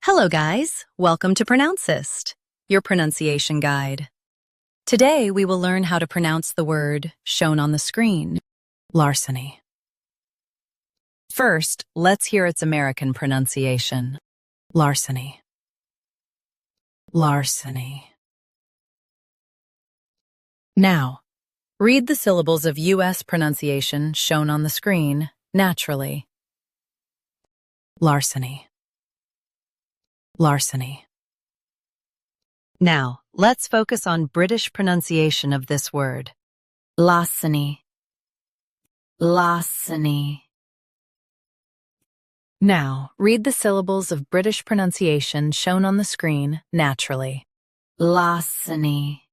Hello guys, welcome to Pronouncist, your pronunciation guide. Today we will learn how to pronounce the word shown on the screen, larceny. First, let's hear its American pronunciation, larceny. Larceny. Now, read the syllables of U.S. pronunciation shown on the screen naturally. Larceny. Larceny. Now, let's focus on British pronunciation of this word. Larceny. Larceny. Now, read the syllables of British pronunciation shown on the screen naturally. Larceny.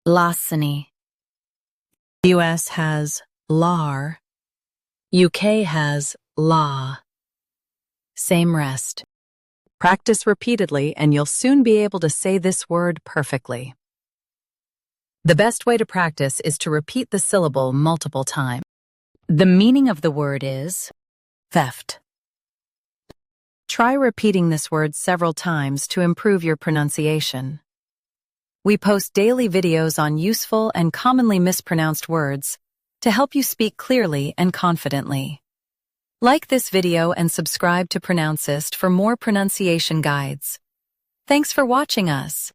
Larceny. US has lar. UK has la. Same rest. Practice repeatedly and you'll soon be able to say this word perfectly. The best way to practice is to repeat the syllable multiple times. The meaning of the word is theft. Try repeating this word several times to improve your pronunciation. We post daily videos on useful and commonly mispronounced words to help you speak clearly and confidently. Like this video and subscribe to Pronouncist for more pronunciation guides. Thanks for watching us.